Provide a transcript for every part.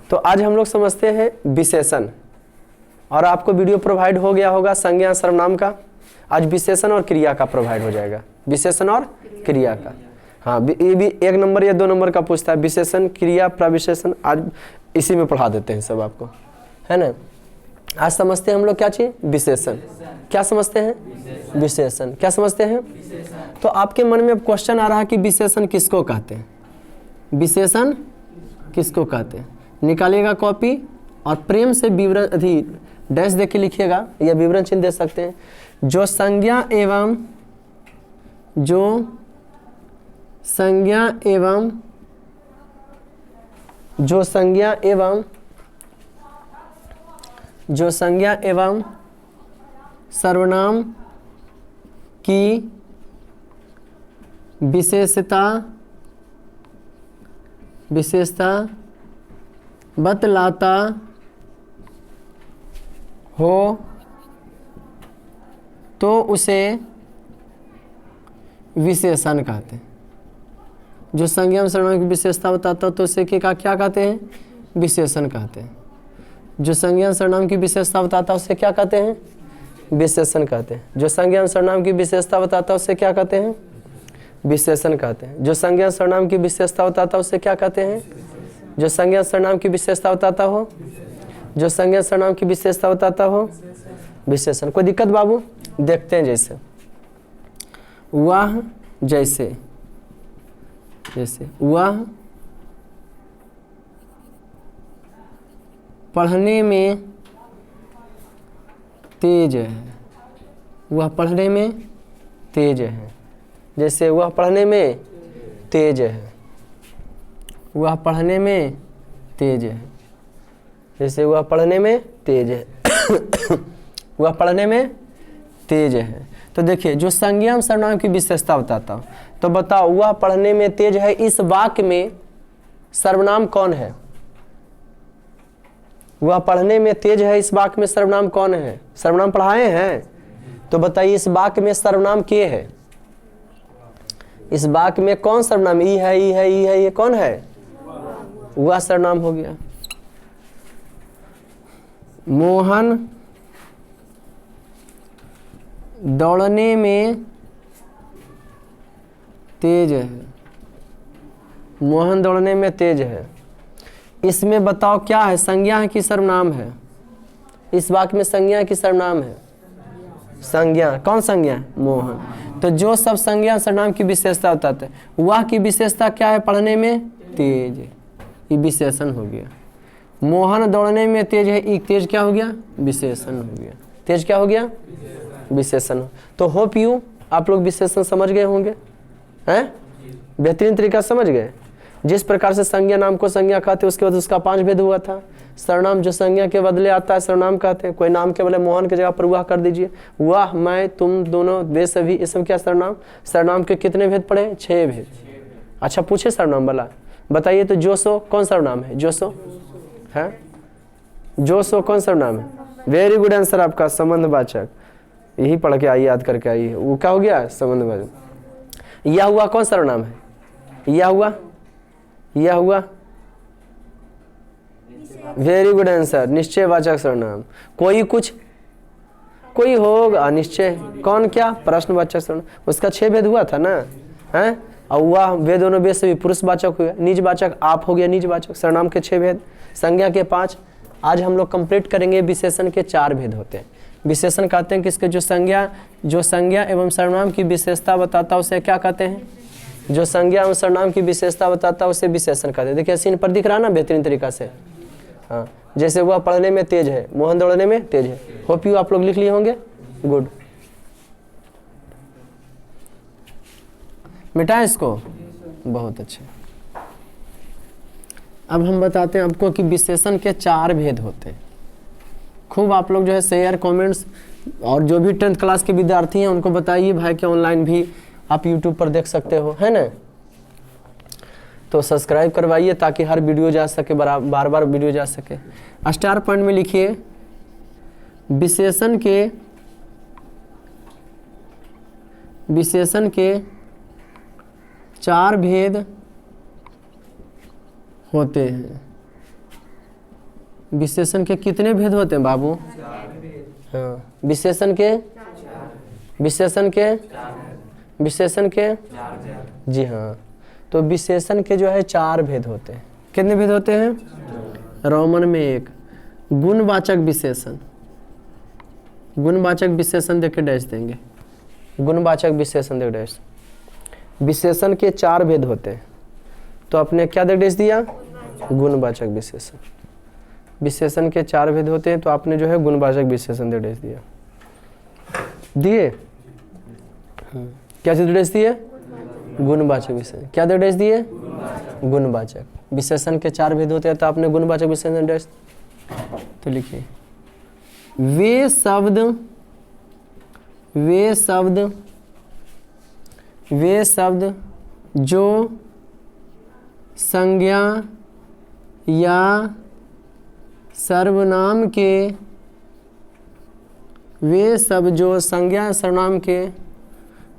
तो आज हम लोग समझते हैं विशेषण, और आपको वीडियो प्रोवाइड हो गया होगा संज्ञा सर्वनाम का। आज विशेषण और क्रिया का प्रोवाइड हो जाएगा, विशेषण और क्रिया का। हाँ, ये भी 1 नंबर या 2 नंबर का पूछता है, विशेषण क्रिया प्रविशेषण। आज इसी में पढ़ा देते हैं सब आपको, है ना। आज समझते हैं हम लोग क्या चीज, विशेषण। क्या समझते हैं, विशेषण। क्या समझते हैं। तो आपके मन में अब क्वेश्चन आ रहा है कि विशेषण किसको कहते हैं, विशेषण किसको कहते हैं। निकालिएगा कॉपी और प्रेम से विवरण अधि डैश देख के लिखिएगा, या विवरण चिन्ह दे सकते हैं। जो संज्ञा एवं सर्वनाम की विशेषता बतलाता हो तो उसे विशेषण कहते हैं। जो संज्ञा एवं सर्वनाम की विशेषता बताता हो तो उसे क्या कहते हैं, विशेषण कहते हैं। जो संज्ञा एवं सर्वनाम की विशेषता बताता है उसे क्या कहते हैं, विशेषण कहते हैं। जो संज्ञा एवं सर्वनाम की विशेषता बताता है उसे क्या कहते हैं, विशेषण कहते हैं। जो संज्ञा सर्वनाम की विशेषता बताता है उसे क्या कहते हैं, जो संज्ञा सर्वनाम की विशेषता बताता हो, जो संज्ञा सर्वनाम की विशेषता बताता हो, विशेषण। कोई दिक्कत बाबू, देखते हैं। जैसे वह, जैसे वह पढ़ने में तेज है, वह पढ़ने में तेज है। जैसे वह पढ़ने में तेज है, वह पढ़ने में तेज है। जैसे वह पढ़ने में तेज है वह पढ़ने में तेज है। तो देखिए, जो संज्ञा सर्वनाम की विशेषता बताता हूँ, तो बताओ वह पढ़ने में तेज है, इस वाक्य में सर्वनाम कौन है। वह पढ़ने में तेज है, इस वाक्य में सर्वनाम कौन है। सर्वनाम पढ़ाए हैं, तो बताइए इस वाक्य में सर्वनाम के है। इस वाक्य में कौन सर्वनाम, ई है, ई है, ई है, ये कौन है, वह सर्वनाम हो गया। मोहन दौड़ने में तेज है, मोहन दौड़ने में तेज है। इसमें बताओ क्या है, संज्ञा है कि सर्वनाम है। इस वाक्य में संज्ञा है कि सर्वनाम है, संज्ञा। कौन संज्ञा, मोहन। तो जो सब संज्ञा सर्वनाम की विशेषता बताते हैं, वह की विशेषता क्या है, पढ़ने में तेज, ये विशेषण हो गया। मोहन दौड़ने में तेज है, एक तेज क्या हो गया, विशेषण हो गया। तेज क्या हो गया, विशेषण। तो होप यू आप लोग विशेषण समझ गए होंगे, हैं, बेहतरीन तरीका समझ गए। जिस प्रकार से संज्ञा नाम को संज्ञा कहते, उसके बाद उसका 5 भेद हुआ था। सर्वनाम जो संज्ञा के बदले आता है सर्वनाम कहते हैं। कोई नाम के बदले मोहन की जगह पर वह कर दीजिए, वह, मैं, तुम, दोनों, वे सभी, ये सब क्या सर्वनाम। सर्वनाम के कितने भेद पड़े, 6 भेद। अच्छा पूछे सर्वनाम वाला, बताइए तो जो सो कौन सर्वनाम है, जो सो है, जो सो कौन सर्वनाम है। वेरी गुड आंसर आपका, संबंधवाचक। यही पढ़ के आइए, याद करके आइए। वो क्या हो गया, संबंधवाचक। यह हुआ कौन सर्वनाम है, यह हुआ, यह हुआ, वेरी गुड आंसर, निश्चयवाचक सर्वनाम। कोई कुछ, कोई होगा निश्चय, कौन क्या, प्रश्नवाचक सर्वनाम। उसका 6 भेद हुआ था ना, हैं। और वह, वे दोनों, वे सभी पुरुषवाचक हुए। निजवाचक आप हो गया, निजवाचक। सर्वनाम के 6 भेद, संज्ञा के 5। आज हम लोग कंप्लीट करेंगे। विशेषण के 4 भेद होते हैं। विशेषण कहते हैं किसके, जो संज्ञा एवं सर्वनाम की विशेषता बताता है उसे क्या कहते हैं, जो संज्ञा एवं सर्वनाम की विशेषता बताता है उसे विशेषण कहते हैं। देखिए सीन पर दिख रहा ना बेहतरीन तरीका से। हाँ, जैसे वह पढ़ने में तेज है, मोहन दौड़ने में तेज है। होप यू आप लोग लिख लिए होंगे, गुड। मिटाएं इसको, बहुत अच्छे। अब हम बताते हैं आपको कि विशेषण के 4 भेद होते हैं। खूब आप लोग जो है शेयर, कमेंट्स, और जो भी 10th क्लास के विद्यार्थी हैं उनको बताइए भाई कि ऑनलाइन भी आप यूट्यूब पर देख सकते हो, है ना। तो सब्सक्राइब करवाइए ताकि हर वीडियो जा सके, बार बार वीडियो जा सके। स्टार पॉइंट में लिखिए, विशेषण के 4 भेद होते हैं। विशेषण के कितने भेद होते हैं बाबू? हाँ, विशेषण के जी हाँ। तो विशेषण के जो है 4 भेद होते हैं। कितने भेद होते हैं? रोमन में 1 गुणवाचक विशेषण। गुणवाचक विशेषण देख के डैश देंगे। गुणवाचक विशेषण देख डैश। विशेषण के 4 भेद होते हैं, तो आपने क्या देख डैश दिया? गुणवाचक विशेषण। विशेषण के 4 भेद होते हैं, तो आपने जो है गुणवाचक विशेषण देख डैश दिया। दिए क्या चीज डैश दिए? गुणवाचक विशेषण। क्या देख डैश दिए? गुणवाचक। विशेषण के 4 भेद होते हैं, तो आपने गुणवाचक विशेषण डैश। तो लिखिए वे शब्द जो संज्ञा या सर्वनाम के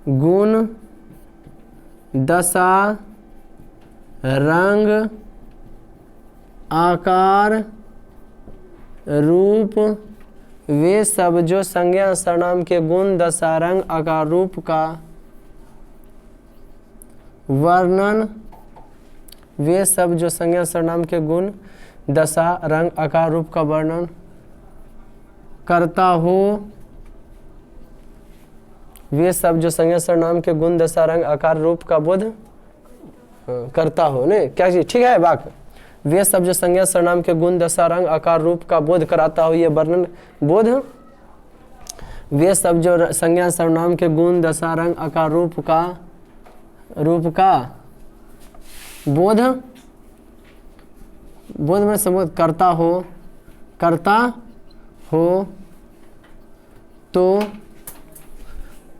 गुण, दशा, रंग, आकार, रूप, वे सब जो संज्ञा सर्वनाम के गुण, दशा, रंग, आकार, रूप का वर्णन, वे सब जो संज्ञा सर्वनाम के गुण, दशा, रंग, आकार, रूप का वर्णन करता हो, वे सब जो संज्ञा सर्वनाम के गुण, दशा, रंग, आकार, रूप का बोध करता हो। नहीं क्या चीज ठीक है वाक्य? वे सब जो संज्ञा सर्वनाम के गुण, दशा, रंग, आकार, रूप का बोध कराता हो, ये वर्णन बोध। वे सब जो संज्ञा सर्वनाम के गुण, दशा, रंग, आकार, रूप का बोध में संबोध करता हो तो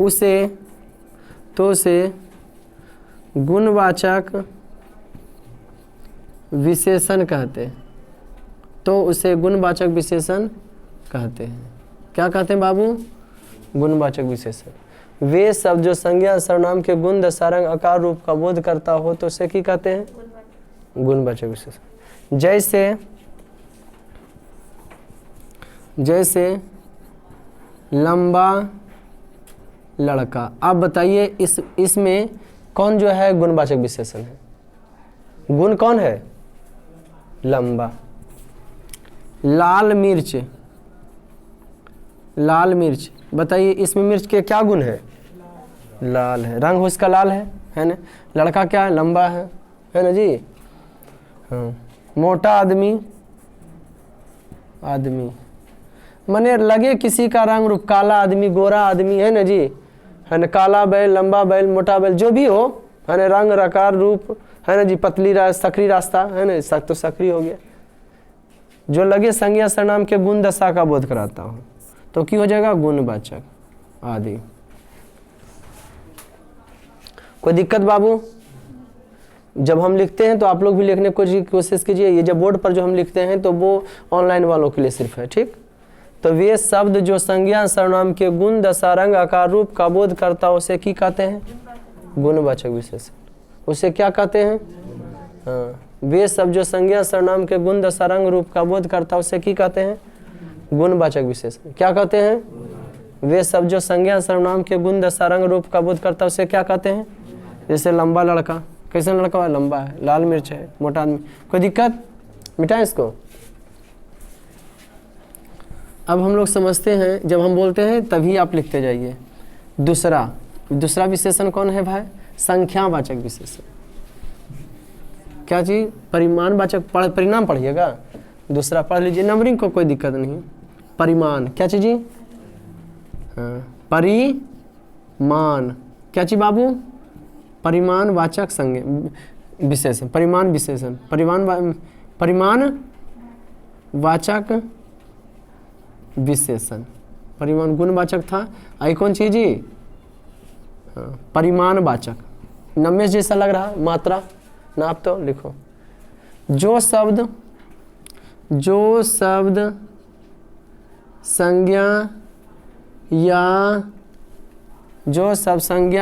उसे गुणवाचक विशेषण कहते हैं। तो उसे गुणवाचक विशेषण कहते हैं। क्या कहते हैं बाबू? गुणवाचक विशेषण। वे सब जो संज्ञा सर्वनाम के गुण, दशा, रंग, आकार, रूप का बोध करता हो, तो उसे क्या कहते हैं? गुणवाचक विशेषण। जैसे लंबा लड़का। आप बताइए इसमें कौन जो है गुणवाचक विशेषण है? गुण कौन है? लंबा। लाल मिर्च बताइए इसमें मिर्च के क्या गुण है? लाल है, रंग उसका लाल है ना। लड़का क्या है? लंबा है ना जी। हाँ, मोटा आदमी माने लगे किसी का रंग रूप, काला आदमी, गोरा आदमी है ना जी, है ना। काला बैल, लंबा बैल, मोटा बैल, जो भी हो है ना, रंग, आकार, रूप है ना जी। पतली सकरी रास्ता है ना, तो सकरी हो गया। जो लगे संज्ञा सर्वनाम के गुण, दशा का बोध कराता हो, तो क्या हो जाएगा? गुणवाचक आदि। कोई दिक्कत बाबू? जब हम लिखते हैं तो आप लोग भी लिखने की कोशिश कीजिए। ये जब बोर्ड पर जो हम लिखते हैं तो वो ऑनलाइन वालों के लिए सिर्फ है, ठीक। तो वे शब्द जो संज्ञा सर्वनाम के गुण, दशा, रंग, आकार, रूप का बोध करता, उसे क्या कहते हैं? गुणवाचक विशेषण। उसे क्या कहते हैं? हाँ, वे सब जो संज्ञा सर्वनाम के गुण, दशा, रंग, रूप का बोध करता, उसे क्या कहते हैं? गुणवाचक विशेषण। क्या कहते हैं? वे सब जो संज्ञा सर्वनाम के गुण, दशा, रंग, रूप का बोध करता, उसे क्या कहते हैं? जैसे लंबा लड़का, कैसा लड़का है? लंबा है। लाल मिर्च है, मोटा आदमी। कोई दिक्कत? मिटाएं इसको। अब हम लोग समझते हैं, जब हम बोलते हैं तभी आप लिखते जाइए। दूसरा विशेषण कौन है भाई? संख्यावाचक विशेषण। क्या चीज? परिमाणवाचक। परिणाम पढ़िएगा, दूसरा पढ़ लीजिए, नंबरिंग को कोई दिक्कत नहीं। परिमाण क्या चीज जी? हाँ, परिमाण क्या चीज बाबू? परिमाणवाचक विशेषण। परिमाण विशेषण, परिमाणवाचक विशेषण। परिमाण गुणवाचक था, आई कौन चीज जी? हाँ, परिमाणवाचक। नमेश जैसा लग रहा, मात्रा नाप तो लिखो। जो शब्द संज्ञा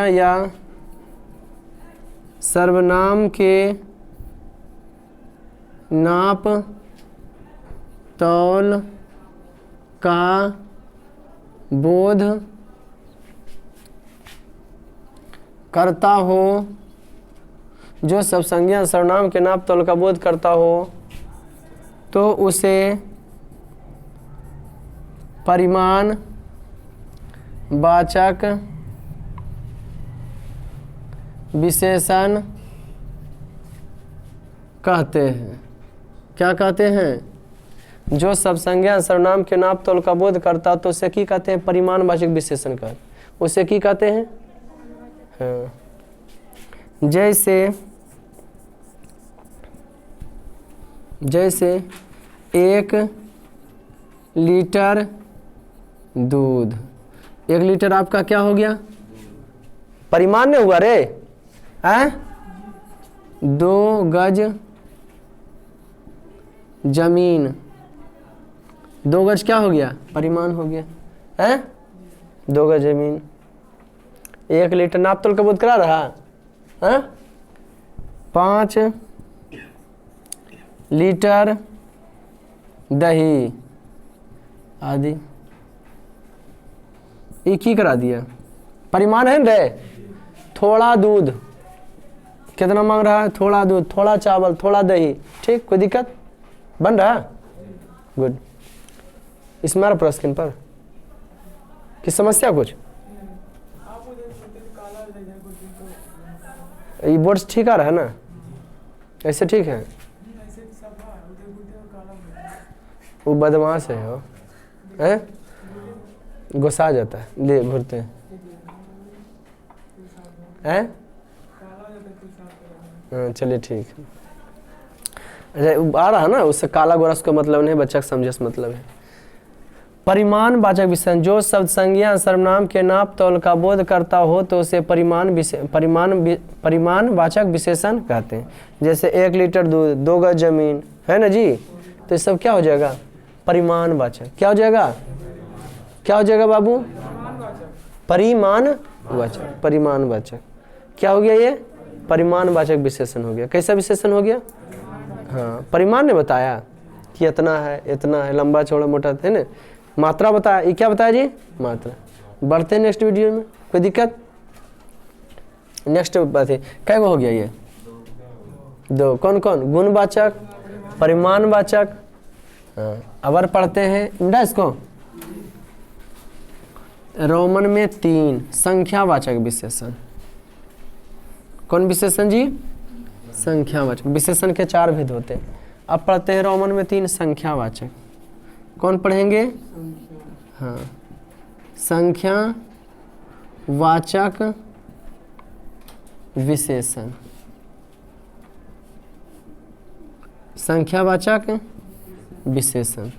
या सर्वनाम के नाप तौल का बोध करता हो, जो सब संज्ञा सर्वनाम के नाप तौल का बोध करता हो तो उसे परिमाण वाचक विशेषण कहते हैं। क्या कहते हैं? जो सब संज्ञा सर्वनाम के नाप तौल का बोध करता तो उसे की कहते हैं? परिमाणवाचक विशेषण कहते। उसे की कहते हैं? हाँ। जैसे 1 लीटर दूध, 1 लीटर आपका क्या हो गया? परिमाण नहीं हुआ रे, हैं? 2 गज जमीन, 2 गज क्या हो गया? परिमाण हो गया, हैं? 2 गज जमीन। 1 लीटर नाप तोल का बोध करा रहा, हैं? 5 लीटर दही आदि, एक ही करा दिया। परिमाण है रे। थोड़ा दूध, कितना मांग रहा है? थोड़ा दूध, थोड़ा चावल, थोड़ा दही। ठीक, कोई दिक्कत? बन रहा? गुड। इसमें आ रहा पूरा स्क्रीन पर कि समस्या कुछ? ये बोर्ड ठीक आ रहा है ना? ऐसे ठीक है? वो बदमाश है वो, हैं? गुस्सा जाता है, ले घूरते हैं, हाँ चलिए ठीक है। अच्छा आ रहा है ना, उससे काला गोरा का मतलब नहीं, बच्चा का समझे मतलब है। परिमाण वाचक विशेषण, जो शब्द संज्ञा सर्वनाम के नाप तौल का बोध करता हो तो उसे परिमाण वाचक विशेषण कहते हैं। जैसे 1 लीटर दूध, 2 गज जमीन, है ना जी? तो ये सब क्या हो जाएगा? परिमाण वाचक। क्या हो जाएगा? क्या हो जाएगा बाबू? परिमाण वाचक। परिमाण वाचक क्या हो गया? ये परिमाण वाचक विशेषण हो गया। कैसा विशेषण हो गया? हाँ, परिमाण ने बताया कि इतना है, लंबा चौड़ा मोटा, है ना? मात्रा बताया, ये क्या बताया जी? मात्रा। बढ़ते हैं नेक्स्ट वीडियो में, कोई दिक्कत? नेक्स्ट बात है, क्या हो गया ये? 2। कौन कौन? गुणवाचक, परिमाणवाचक। हाँ, अब पढ़ते हैं इंडा इसको। रोमन में 3 संख्यावाचक विशेषण। कौन विशेषण जी? संख्यावाचक। विशेषण के 4 भेद होते हैं। अब पढ़ते हैं रोमन में 3 संख्यावाचक। कौन पढ़ेंगे? हाँ, संख्यावाचक विशेषण। संख्यावाचक विशेषण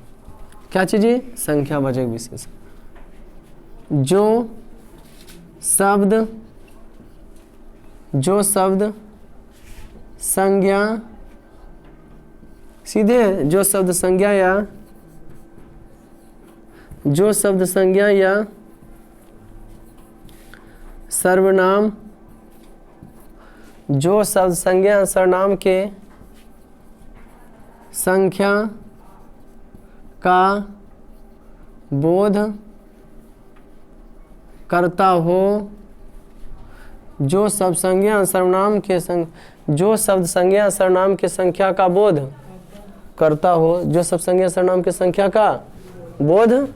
क्या चीज है? संख्यावाचक विशेषण। जो शब्द संज्ञा, सीधे जो शब्द संज्ञा या सर्वनाम, जो शब्द संज्ञा सर्वनाम के संख्या का बोध करता हो, जो शब्द संज्ञा सर्वनाम के संख्या का बोध करता हो, जो शब्द संज्ञा सर्वनाम के संख्या का बोध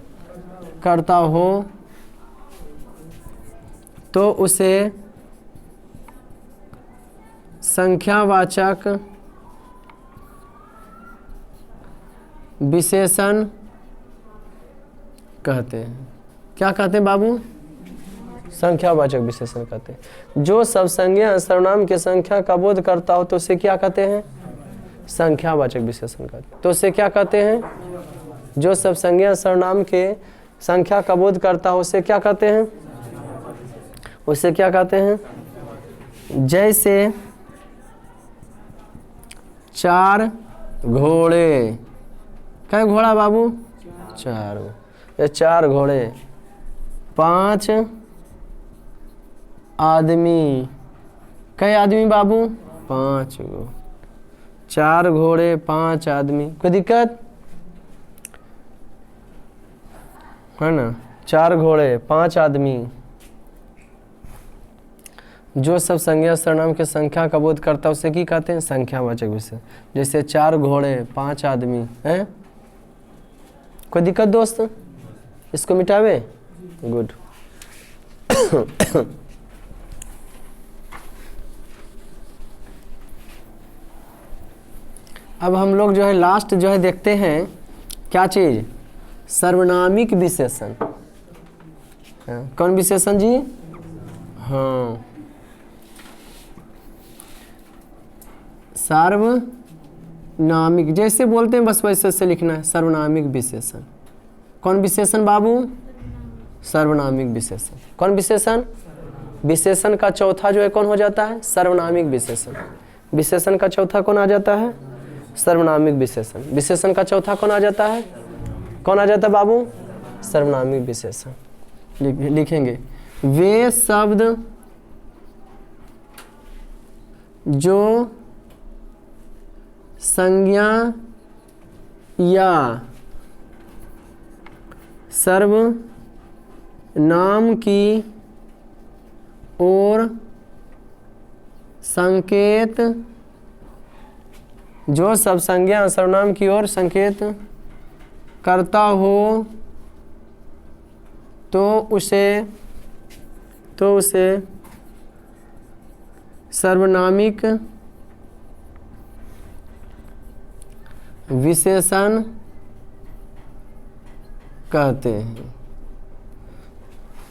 करता हो तो उसे संख्यावाचक विशेषण कहते हैं। क्या कहते हैं बाबू? संख्यावाचक विशेषण कहते हैं। जो सब संज्ञा सर्वनाम के संख्या का बोध करता हो तो उसे क्या कहते हैं? संख्यावाचक विशेषण कहते हैं। तो उसे क्या कहते हैं? जो सब संज्ञा सर्वनाम के संख्या का बोध करता हो उसे क्या कहते हैं? उसे क्या कहते हैं? जैसे 4 घोड़े। क्या घोड़ा बाबू? 4। ये 4 घोड़े, 5 आदमी। कई आदमी बाबू? 5 गो। 4 घोड़े, 5 आदमी। कोई दिक्कत? है ना, 4 घोड़े, 5 आदमी, जो सब संज्ञा सर्वनाम की संख्या का बोध करता है उसे की कहते हैं? संख्यावाचक विशेषण। जैसे 4 घोड़े, 5 आदमी हैं। कोई दिक्कत दोस्त? इसको मिटावे? गुड। अब हम लोग जो है लास्ट जो है देखते हैं क्या चीज? सर्वनामिक विशेषण। कौन विशेषण जी? हाँ, सर्वनामिक, जैसे बोलते हैं बस वैसे से लिखना है, सर्वनामिक विशेषण। कौन विशेषण बाबू? सर्वनामिक विशेषण। कौन विशेषण? विशेषण का चौथा जो है कौन हो जाता है? सर्वनामिक विशेषण। विशेषण का चौथा कौन आ जाता है? सर्वनामिक विशेषण। विशेषण का चौथा कौन आ जाता है? कौन आ जाता है बाबू? सर्वनामिक विशेषण। लिखेंगे, वे शब्द जो संज्ञा या सर्वनाम की ओर संकेत, जो सब संज्ञा सर्वनाम की ओर संकेत करता हो तो उसे सर्वनामिक विशेषण कहते हैं।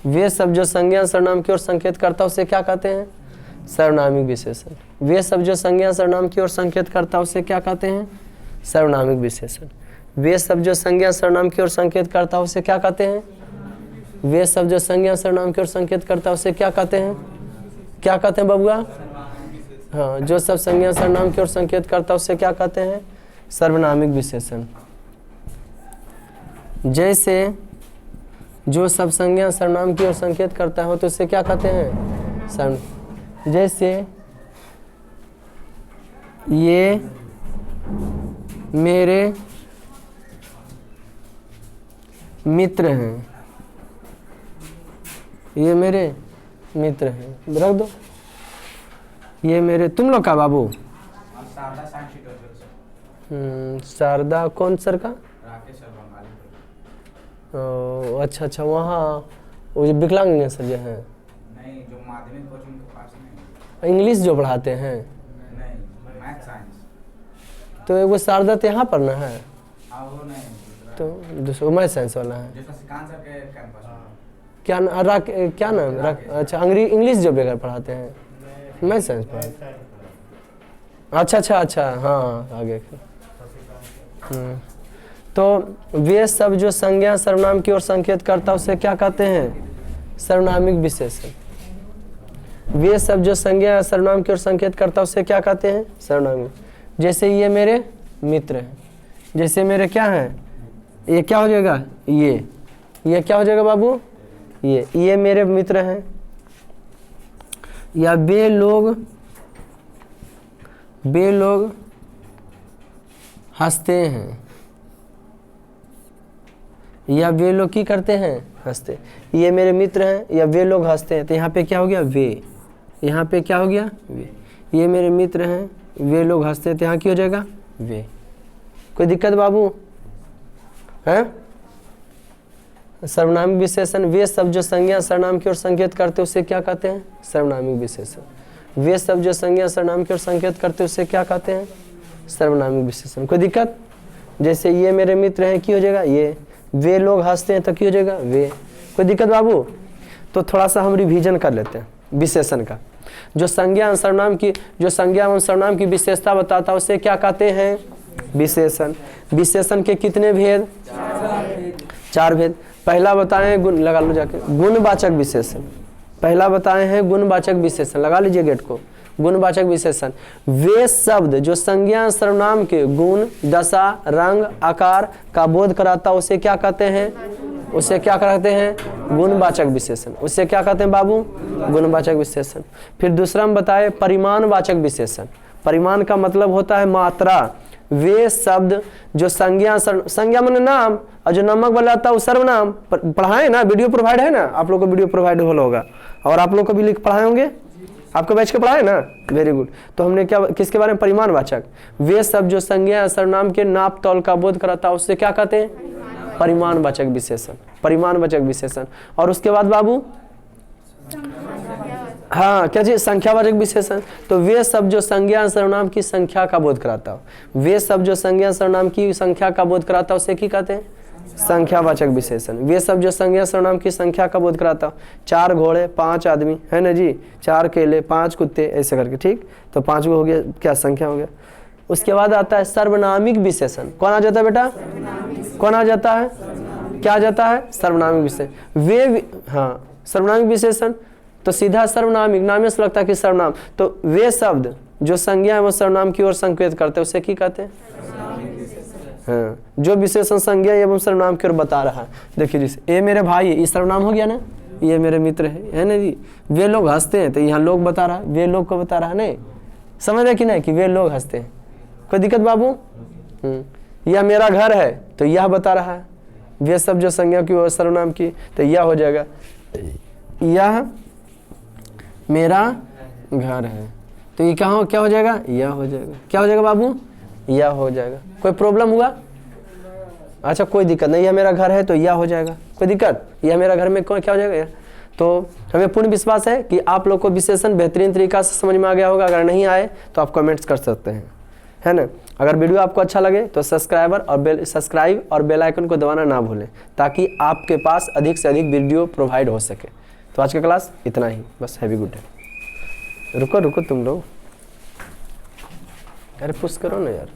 वे सब जो संज्ञा सर्वनाम की ओर संकेत करता है उसे क्या कहते हैं? सर्वनामिक विशेषण। वे सब जो संज्ञा सर्वनाम की ओर संकेत करता है उसे क्या कहते हैं? सर्वनामिक विशेषण। वे सब जो संज्ञा सर्वनाम की ओर संकेत करता है उसे क्या कहते हैं? वे सब जो संज्ञा सर्वनाम की ओर संकेत करता है उसे क्या कहते हैं? क्या कहते हैं बबुआ? हाँ, जो सब संज्ञा सर्वनाम की ओर संकेत करता है उसे क्या कहते हैं? सर्वनामिक विशेषण। जैसे जो सब संज्ञा सर्वनाम की ओर संकेत करता है तो उसे क्या कहते हैं? जैसे ये मेरे मित्र हैं, ये मेरे मित्र हैं, रख दो। ये मेरे, तुम लोग का बाबू? शारदा कौन सर का? अच्छा अच्छा, वहाँ वो जो विकलांग सर जो हैं, नहीं, जो माध्यमिक कोचिंग के पास नहीं, इंग्लिश जो पढ़ाते हैं, नहीं, मैथ साइंस। तो वो शारदा तो यहाँ पर ना है? हाँ, वो नहीं, तो दूसरा मैथ साइंस वाला है। जो सिकान सर के कैंपस में। क्या क्या नाम? अच्छा, इंग्लिश जो बेगर पढ़ाते हैं, मैथ साइंस पढ़ाते हैं। अच्छा, हाँ आगे। तो वे सब जो संज्ञा सर्वनाम की ओर संकेत करता है उसे क्या कहते हैं? सर्वनामिक विशेषण। वे सब जो संज्ञा सर्वनाम की ओर संकेत करता है उसे क्या कहते हैं? सर्वनामिक। जैसे ये मेरे मित्र हैं, जैसे मेरे क्या हैं? ये क्या हो जाएगा? ये क्या हो जाएगा बाबू? ये मेरे मित्र हैं। या वे लोग हंसते हैं, या वे लोग की करते हैं? हंसते। ये मेरे मित्र हैं या वे लोग हंसते हैं, तो यहाँ पे क्या हो गया? वे। यहाँ पे क्या हो गया? वे। ये मेरे मित्र हैं, वे लोग हंसते हैं, तो यहाँ की हो जाएगा? वे। कोई दिक्कत बाबू? हैं? सर्वनामिक विशेषण। वे सब जो संज्ञा सर्वनाम की ओर संकेत करते उसे क्या कहते हैं? सर्वनामिक विशेषण। वे सब जो संज्ञा सर्वनाम की ओर संकेत करते उसे क्या कहते हैं? सर्वनामिक विशेषण। कोई दिक्कत? जैसे ये मेरे मित्र हैं, की हो जाएगा? ये। वे लोग हंसते हैं तो की हो जाएगा? वे। कोई दिक्कत बाबू? तो थोड़ा सा हम रिवीजन कर लेते हैं विशेषण का। जो संज्ञा सर्वनाम की विशेषता बताता है उसे क्या कहते हैं? विशेषण। विशेषण के कितने भेद? 4 भेद। पहला बताए गुण, लगा लो जाके, गुणवाचक विशेषण। पहला बताए हैं गुणवाचक विशेषण, लगा लीजिए गेट को। गुणवाचक विशेषण, वे शब्द जो संज्ञा सर्वनाम के गुण, दशा, रंग, आकार का बोध कराता उसे क्या कहते हैं? उसे क्या कहते हैं? गुणवाचक विशेषण। उसे क्या कहते हैं बाबू? गुणवाचक विशेषण। फिर दूसरा हम बताए परिमाणवाचक विशेषण। परिमाण का मतलब होता है मात्रा, वे शब्द जो संज्ञा संज्ञा माने नाम, और जो नमक वाला आता है वो सर्वनाम। पढ़ाए ना, वीडियो प्रोवाइड है ना, आप लोग को वीडियो प्रोवाइड होगा, और आप लोग को भी लिख पढ़ाए होंगे, आपको बैच के पढ़ाए ना, वेरी गुड। तो हमने क्या किसके बारे में, परिमाणवाचक। वे शब्द जो संज्ञा सर्वनाम के नाप तौल का बोध कराता है उससे क्या कहते हैं, परिमाणवाचक विशेषण, परिमाणवाचक विशेषण। और उसके बाद बाबू, हाँ क्या चीज, संख्यावाचक विशेषण। तो वे शब्द जो संज्ञा सर्वनाम की संख्या का बोध कराता हो, वे शब्द जो संज्ञा सर्वनाम की संख्या का बोध कराता हो उसे क्या कहते हैं, संख्यावाचक विशेषण। वे शब्द जो संज्ञा सर्वनाम की संख्या का बोध कराता हो, 4 घोड़े 5 आदमी है ना जी, 4 केले 5 कुत्ते, ऐसे करके, ठीक। तो 5 को हो गया, क्या संख्या हो गया। उसके बाद आता है सर्वनामिक विशेषण। कौन आ जाता है बेटा, कौन आ जाता है, क्या आ जाता है, सर्वनामिक विशेषण। वे, हाँ सर्वनामिक विशेषण, तो सीधा सर्वनामिक, नाम से लगता है कि सर्वनाम। तो वे शब्द जो संज्ञा एवं सर्वनाम की ओर संकेत करते हैं उसे क्या कहते हैं, हाँ, जो विशेषण संज्ञा एवं सर्वनाम की ओर बता रहा है। देखिए जैसे ये मेरे भाई, ये सर्वनाम हो गया ना, ये मेरे मित्र है ना जी। वे लोग हंसते हैं, तो यहाँ लोग बता रहा है, वे लोग को बता रहा है, नहीं समझ रहे कि नहीं, कि वे लोग हंसते हैं। कोई दिक्कत बाबू। यह मेरा घर है, तो यह बता रहा है। वे सब जो संज्ञा की ओर सर्वनाम की, तो यह हो जाएगा, यह मेरा घर है, तो ये कहाँ क्या हो जाएगा, यह हो जाएगा, क्या हो जाएगा बाबू, यह हो जाएगा। कोई प्रॉब्लम हुआ, अच्छा कोई दिक्कत नहीं, यह मेरा घर है तो यह हो जाएगा, कोई दिक्कत, यह मेरा घर में क्या हो जाएगा। तो हमें पूर्ण विश्वास है कि आप लोग को विशेषण बेहतरीन तरीका से समझ में आ गया होगा। अगर नहीं आए तो आप कमेंट्स कर सकते हैं, है ना। अगर वीडियो आपको अच्छा लगे तो सब्सक्राइब और बेल आइकन को दबाना ना भूलें, ताकि आपके पास अधिक से अधिक वीडियो प्रोवाइड हो सके। तो आज का क्लास इतना ही, बस हैवी गुड डे। रुको तुम लोग, अरे पुश करो ना यार।